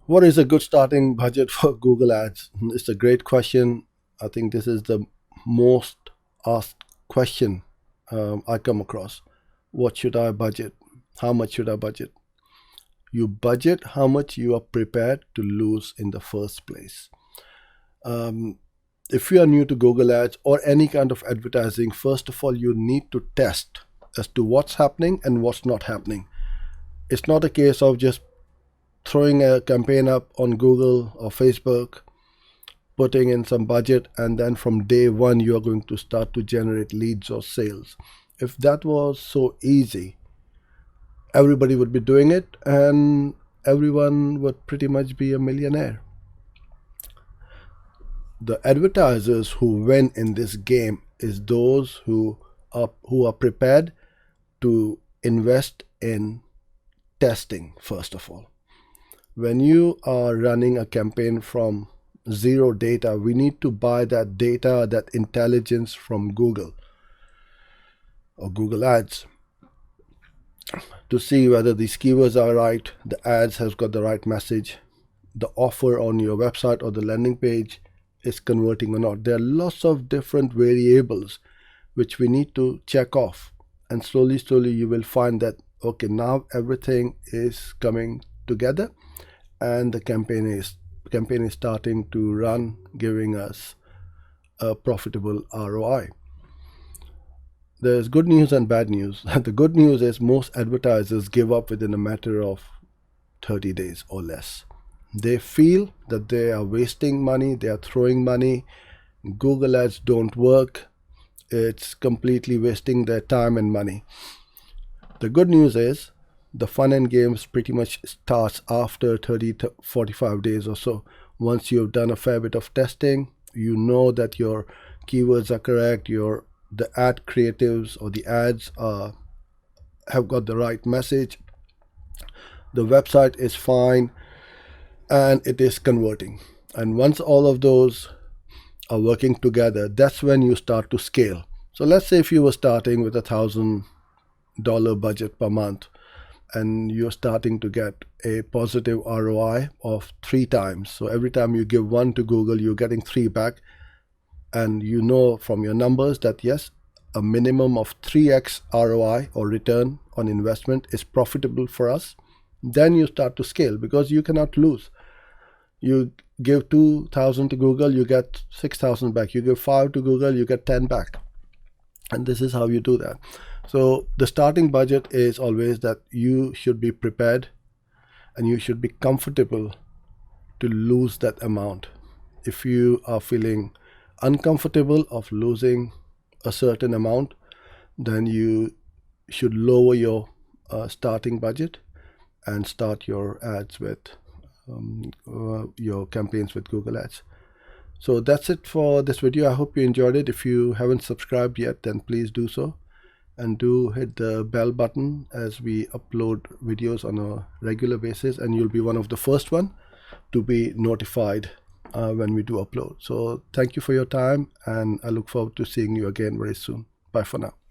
What is a good starting budget for Google Ads? It's a great question. I think this is the most asked question I come across. What should I budget? How much should I budget? You budget how much you are prepared to lose in the first place. Um, if you are new to Google Ads or any kind of advertising, first of all, you need to test as to what's happening and what's not happening. It's not a case of just throwing a campaign up on Google or Facebook, putting in some budget, and then from day one you are going to start to generate leads or sales. If that was so easy, everybody would be doing it and everyone would pretty much be a millionaire. The advertisers who win in this game is those who are prepared to invest in testing first of all. When you are running a campaign from zero data, we need to buy that data, that intelligence from Google or Google Ads to see whether these keywords are right, the ads has got the right message, the offer on your website or the landing page is converting or not. There are lots of different variables which we need to check off, and slowly you will find that okay, now everything is coming together and the campaign is starting to run, giving us a profitable ROI. There's good news and bad news. The good news is most advertisers give up within a matter of 30 days or less. They feel that they are wasting money, they are throwing money, Google Ads don't work, it's completely wasting their time and money. The good news is the fun and games pretty much starts after 30 to 45 days or so. Once you've done a fair bit of testing, you know that your keywords are correct, the ad creatives or the ads have got the right message, the website is fine, and it is converting. And once all of those are working together, that's when you start to scale. So let's say if you were starting with $1,000 budget per month, and you're starting to get a positive ROI of 3 times. So every time you give 1 to Google, you're getting 3 back. And you know from your numbers that yes, a minimum of 3x ROI or return on investment is profitable for us. Then you start to scale because you cannot lose. You give 2,000 to Google, you get 6,000 back. You give 5 to Google, you get 10 back. And this is how you do that. So the starting budget is always that you should be prepared and you should be comfortable to lose that amount. If you are feeling uncomfortable of losing a certain amount, then you should lower your starting budget and start your ads with your campaigns with Google Ads. So that's it for this video. I hope you enjoyed it. If you haven't subscribed yet, then please do so. And do hit the bell button as we upload videos on a regular basis, and you'll be one of the first one to be notified when we do upload. So thank you for your time, and I look forward to seeing you again very soon. Bye for now.